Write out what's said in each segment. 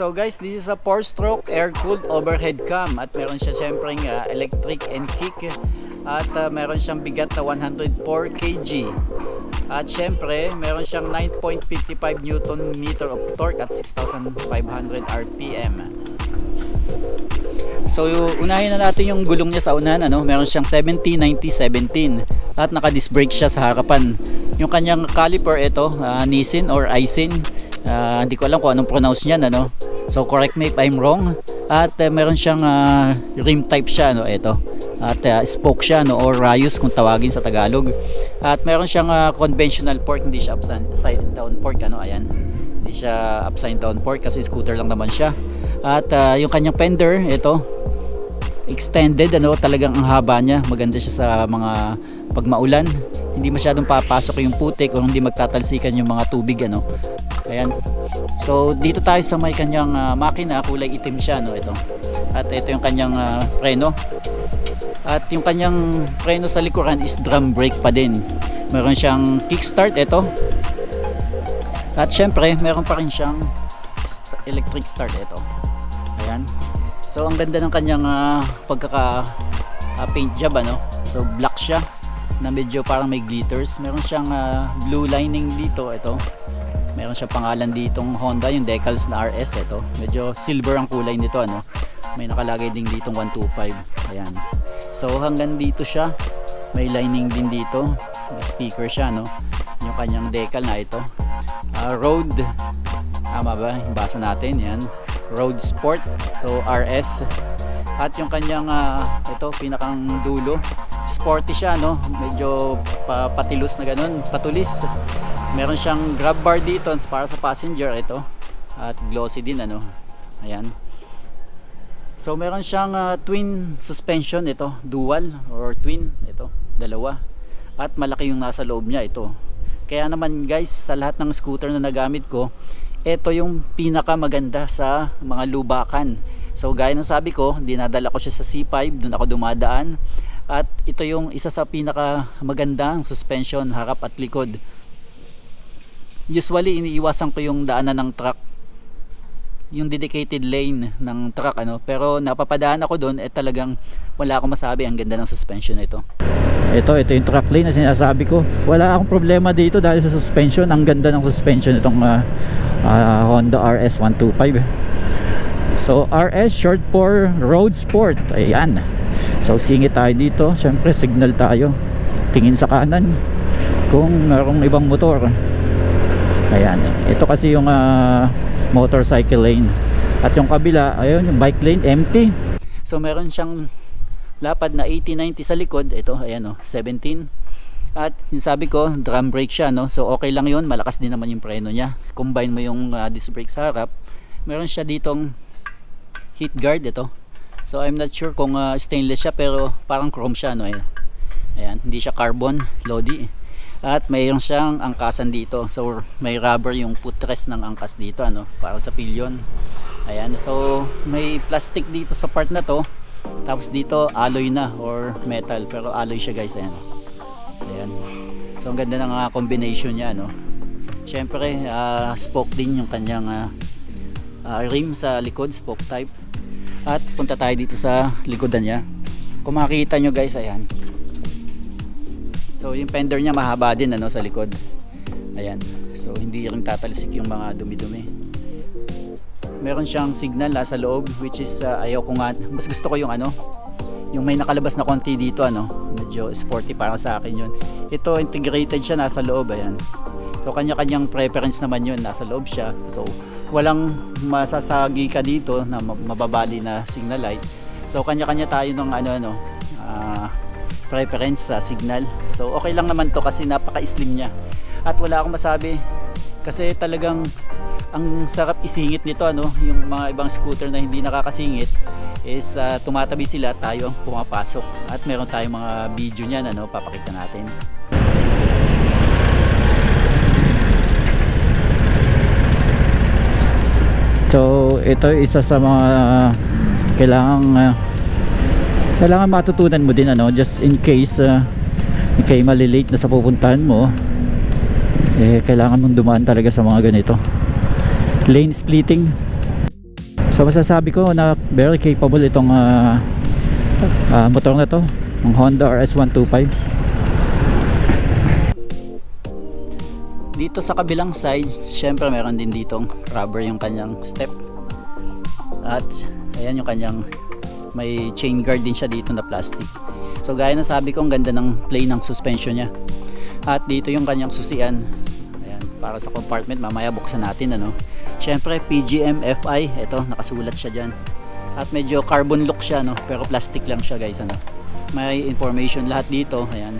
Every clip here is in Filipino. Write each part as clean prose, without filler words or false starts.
So guys, this is a 4-stroke air-cooled overhead cam at meron siya siyempre electric and kick at meron siyang bigat na 104 kg at siyempre meron siyang 9.55 Newton meter of torque at 6,500 RPM. So unahin na natin yung gulong niya sa unahan, meron siyang 70-90-17 at naka-disc brake siya sa harapan. Yung kanyang caliper ito, Nissin or Aisin. Hindi ko alam kung anong pronounce niyan, so correct me if I'm wrong. At meron siyang rim type siya, ito. At spoke siya, or rayos kung tawagin sa Tagalog. At meron siyang conventional fork, hindi siya upside down fork, ayan. Hindi siya upside down fork kasi scooter lang naman siya. At yung kanyang fender, ito extended, talagang ang haba niya. Maganda siya sa mga pag maulan, hindi masyadong papasok yung putik o hindi magtatalsikan yung mga tubig, Ayan. So dito tayo sa may kanyang makina, kulay itim siya, ito. At ito yung kanyang preno. At yung kanyang preno sa likuran is drum brake pa din. Meron siyang kickstart ito. At syempre, meron pa rin siyang electric start ito. Ayan. So ang ganda ng kanyang pagkaka paint job, So black siya na medyo parang may glitters. Meron siyang blue lining dito, ito. Meron siya pangalan ditong Honda, yung decals na RS, ito. Medyo silver ang kulay nito, May nakalagay din ditong 125. Ayan. So hanggang dito siya. May lining din dito. May sticker siya, Yung kanyang decal na ito. Road. Tama ba? Basa natin, yan. Road Sport. So RS. At yung kanyang ito, pinakang dulo. Sporty siya, Medyo patilos na ganun, patulis. Meron siyang grab bar dito para sa passenger, ito. At glossy din, Ayan. So meron siyang twin suspension, ito, dual or twin, ito, dalawa. At malaki yung nasa loob niya, ito. Kaya naman guys, sa lahat ng scooter na nagamit ko, ito yung pinakamaganda sa mga lubakan. So gaya ng sabi ko, dinadala ko siya sa C5, doon ako dumadaan. At ito yung isa sa pinakamagandang suspension, harap at likod. Usually iniiwasan ko yung daanan ng truck, yung dedicated lane ng truck, pero napapadaan ako doon, talagang wala akong masabi, ang ganda ng suspension nito. Ito yung truck lane na sinasabi ko. Wala akong problema dito dahil sa suspension. Ang ganda ng suspension itong Honda RS 125. So RS short for Road Sport. Ayan. So singit tayo dito. Siyempre signal tayo. Tingin sa kanan kung mayroong ibang motor. Ayan. Ito kasi yung motorcycle lane. At yung kabila, ayun, yung bike lane empty. So meron siyang lapad na 80-90 sa likod. Ito, ayan, 17. At sabi ko, drum brake siya, So okay lang yun. Malakas din naman yung preno niya. Combine mo yung disc brake sa harap. Meron siya ditong heat guard, ito. So I'm not sure kung stainless siya, pero parang chrome siya, Ayan, hindi siya carbon, Lodi. At mayroon siyang angkasan dito. So may rubber yung footrest ng angkas dito, para sa pillion. Ayan, so may plastic dito sa part na to. Tapos dito alloy na or metal, pero alloy siya guys, ayan. Ayan. So ang ganda ng combination niya, Syempre spoke din yung kanyang rim sa likod, spoke type. At punta tayo dito sa likodan niya. Kung makikita nyo guys, ayan. So yung fender niya mahaba din, sa likod. Ayan. So hindi rin tatalsik yung mga dumi-dumi. Meron siyang signal sa loob, which is ayaw ko nga, mas gusto ko yung yung may nakalabas na konti dito, medyo sporty para sa akin yun. Ito integrated siya, nasa loob, ayan. So kanya-kanyang preference naman yun, nasa loob siya. So walang masasagi ka dito na mababali na signal light. So kanya-kanya tayo ng preference sa signal. So okay lang naman to kasi napaka-slim niya. At wala akong masabi kasi talagang ang sarap isingit nito, yung mga ibang scooter na hindi nakakasingit is tumatabi sila, tayo ang pumapasok. At meron tayong mga video niyan, papakita natin. So ito isa sa mga kailangan matutunan mo din, just in case kayo malilate na sa pupuntahan mo, kailangan mong dumaan talaga sa mga ganito, lane splitting. So masasabi ko na very capable itong motor na to, ng Honda RS125. Dito sa kabilang side, syempre meron din ditong rubber yung kanyang step. At ayan yung kanyang, may chain guard din siya dito na plastic. So gaya na sabi ko, ang ganda ng play ng suspension niya. At dito yung kanyang susian. Ayan, para sa compartment, mamaya buksan natin ano. Syempre PGM FI, ito nakasulat siya diyan. At medyo carbon look siya no, pero plastic lang siya guys ano. May information lahat dito, ayan.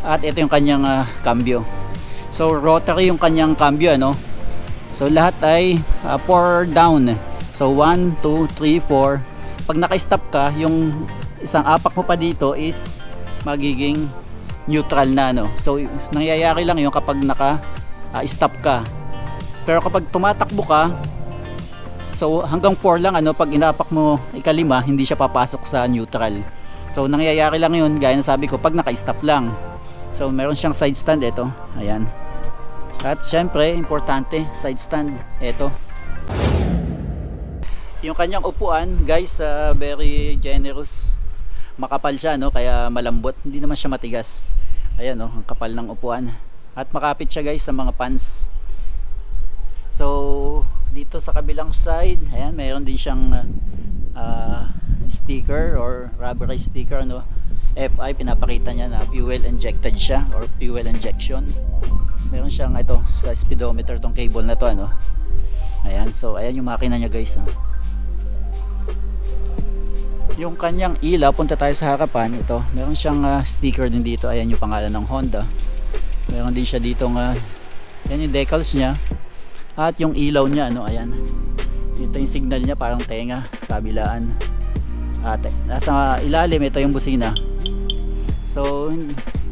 At ito yung kanyang cambio. So rotary yung kanyang cambio ano. So lahat ay 4 down. So 1, 2, 3, 4. Pag naka-stop ka, yung isang apak mo pa dito is magiging neutral na ano. So nangyayari lang yung kapag naka-stop ka. Pero kapag tumatakbo ka, so hanggang 4 lang ano, pag inapak mo ikalima, hindi siya papasok sa neutral. So nangyayari lang yun, gaya na sabi ko, pag naka-stop lang. So meron siyang side stand ito, ayan. At syempre, importante, side stand, ito. Yung kanyang upuan, guys, very generous. Makapal siya, no? Kaya malambot, hindi naman siya matigas. Ayan, no? Ang kapal ng upuan. At makapit siya, guys, sa mga pants. So, dito sa kabilang side, ayan, mayroon din siyang sticker or rubberized sticker, no? FI, pinapakita niya na fuel injected siya or fuel injection. Meron siyang ito sa speedometer, tong cable na to ano. Ayan, so ayan yung makina niya guys. Yung kanyang ilaw, punta tayo sa harapan. Ito, meron siyang sticker din dito. Ayan yung pangalan ng Honda. Meron din siya dito yan yung decals niya. At yung ilaw niya ano, ayan. Ito yung signal niya, parang tenga, kabilaan. At nasa ilalim ito yung busina. So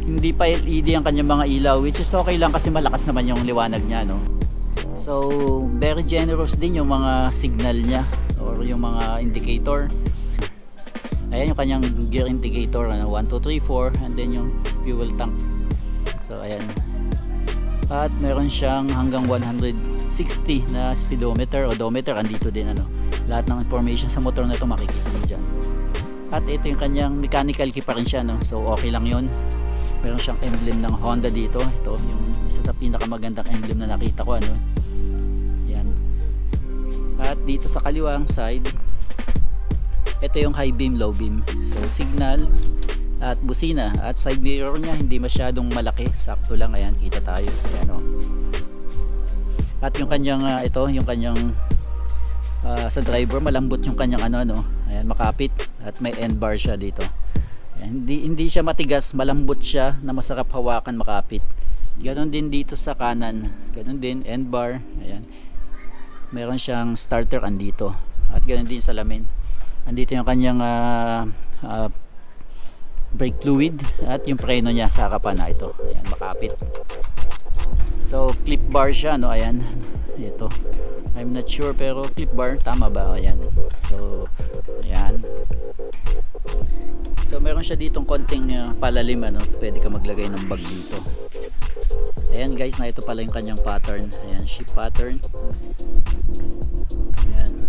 hindi pa LED ang kanyang mga ilaw, which is okay lang kasi malakas naman yung liwanag niya no. So very generous din yung mga signal niya or yung mga indicator. Ayan yung kanyang gear indicator ano, 1, 2, 3, 4 and then yung fuel tank. So ayan. At meron siyang hanggang 160 na speedometer, odometer, andito din ano. Lahat ng information sa motor na ito makikita mo dyan. At ito yung kanyang mechanical key pa rin siya no. So okay lang yun. Meron siyang emblem ng Honda dito. Ito yung isa sa pinakamagandang emblem na nakita ko ano. Yan. At dito sa kaliwang side, ito yung high beam, low beam. So signal at busina. At side mirror niya hindi masyadong malaki, sakto lang. Ayan, kita tayo. Ayan o. At yung kanyang ito, yung kanyang sa driver, malambot yung kanyang ano. Ayan, makapit at may end bar siya dito. Ayan, hindi siya matigas, malambot siya na masarap hawakan, makapit. Ganon din dito sa kanan. Ganon din end bar. Ayan. Meron siyang starter andito. At ganon din sa lamin. Andito yung kanyang brake fluid at yung preno niya sa harapan na ito. Ayan, makapit. So clip bar siya no, ayan. Ito. I'm not sure pero clip bar tama ba? Ayan. So ayan. So meron siya ditong konting palalim ano, pwede ka maglagay ng bag dito. Ayan guys, na ito pala yung kanyang pattern. Ayan, ship pattern. Ayan.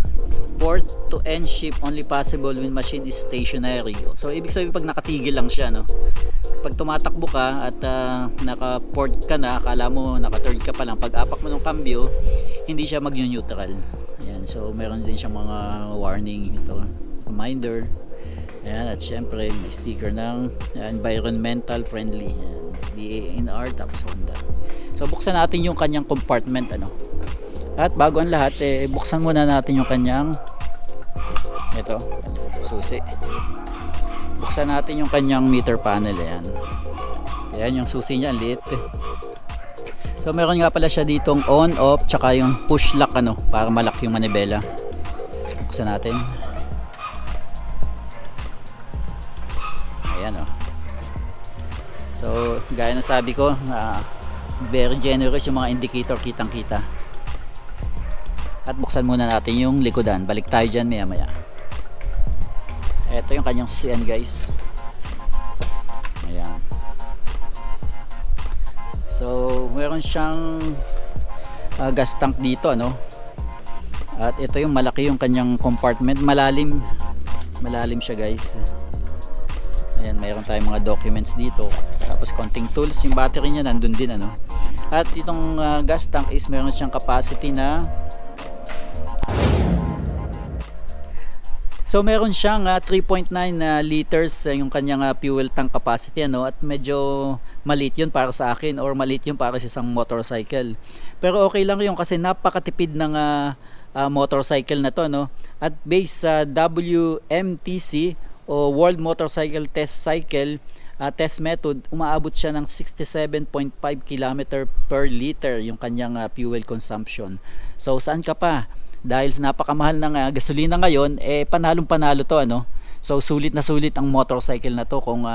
Port to end ship only possible when machine is stationary. So ibig sabihin pag nakatigil lang siya no. Pag tumatakbo ka at naka-port ka na, akala mo naka-third ka pa lang, pag apak mo ng cambio, hindi siya mag-neutral. Ayan, so meron din siyang mga warning ito, reminder. Ayan, at syempre may sticker ng environmental friendly. Ayan, DANR tapos Honda. So buksan natin yung kanyang compartment ano. At bago ang lahat, buksan muna natin yung kanyang ito, susi. Buksan natin yung kanyang meter panel. Ayan. Ayan yung susi niya, liit. So meron nga pala siya ditong on, off, tsaka yung push lock ano, para malak yung manibela. Buksan natin. Ayan oh. So gaya na sabi ko, very generous yung mga indicator, kitang kita. At buksan muna natin yung likodan. Balik tayo dyan maya maya. Ito yung kanyang susian guys. Ayan. So meron siyang gas tank dito ano. At ito yung malaki yung kanyang compartment, malalim siya guys. Ayan, mayroon tayong mga documents dito, tapos konting tools. Yung battery niya nandun din ano. At itong gas tank is meron siyang capacity na, so meron siyang 3.9 liters yung kanyang fuel tank capacity ano, at medyo maliit yun para sa akin, or maliit yun para sa isang motorcycle. Pero okay lang yun kasi napakatipid ng motorcycle na to no. At based sa WMTC o World Motorcycle Test Cycle test method, umaabot siya ng 67.5 km per liter yung kanyang fuel consumption. So saan ka pa? Dahil napakamahal ng gasolina ngayon, panalong panalo to ano. So sulit na sulit ang motorcycle na to. Kung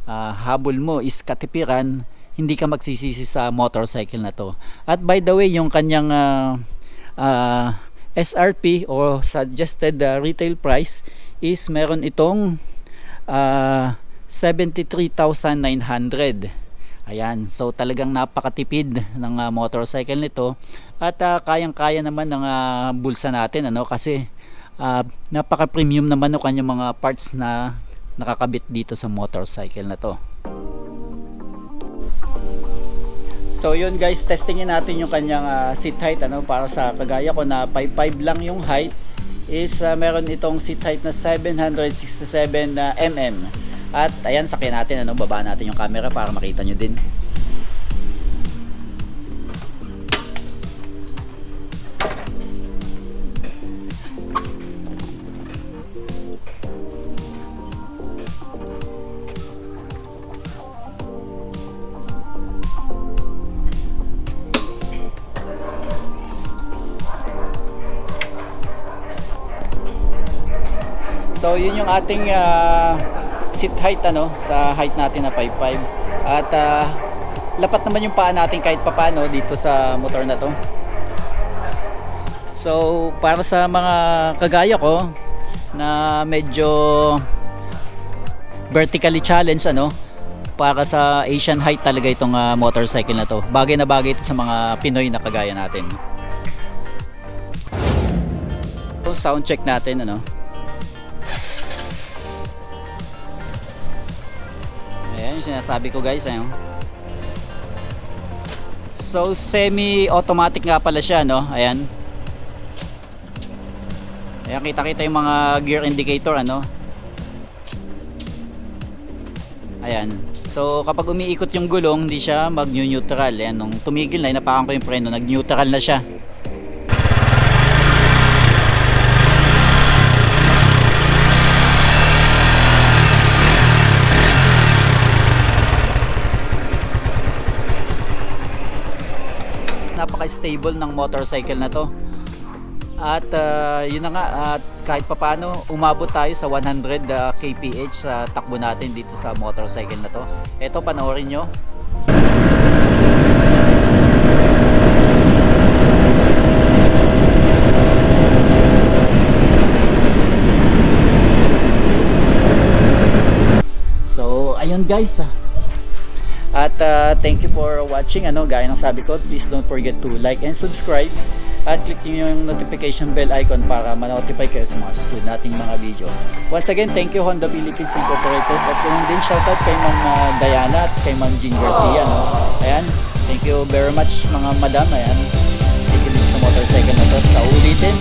habol mo is katipiran, hindi ka magsisisi sa motorcycle na to. At by the way, yung kanyang SRP o suggested retail price is meron itong 73,900. Ayan, so talagang napakatipid ng motorcycle nito, at kayang-kaya naman ng bulsa natin ano, kasi napaka-premium naman ng kanyang mga parts na nakakabit dito sa motorcycle na to. So yun guys, testingin natin yung kanyang seat height ano, para sa kagaya ko na 5'5 lang yung height, is meron itong seat height na 767 mm. At ayan, sakyan natin ano, baba natin yung camera para makita nyo din. So yun yung ating seat height ano, sa height natin na 5'5", at lapat naman yung paa natin kahit papano dito sa motor na to. So para sa mga kagaya ko na medyo vertically challenged ano, para sa Asian height talaga itong motorcycle na to. Bagay na bagay ito sa mga Pinoy na kagaya natin. So sound check natin ano. Ayan yung sinasabi ko guys, ayun. So semi-automatic nga pala siya no, ayan. Ayan, kita-kita yung mga gear indicator ano. Ayan. So kapag umiikot yung gulong, hindi siya mag-neutral. Ayan, nung tumigil na, inapakan ko yung preno, nag-neutral na siya. Napaka-stable ng motorcycle na to. At yun na nga, kahit papano umabot tayo sa 100 kph sa takbo natin dito sa motorcycle na to. Ito, panoorin nyo. So ayun guys, at thank you for watching ano. Gaya ng sabi ko, please don't forget to like and subscribe, at click nyo yung notification bell icon para ma-notify kayo sa mga susunod nating mga video. Once again, thank you Honda Philippines Incorporated, at yun din shoutout kay Ma'am Diana at kay Ma'am Jean Garcia no? Ayan, thank you very much mga madam. Ayan, thank you sa motorcycle na to. Sa ulitin,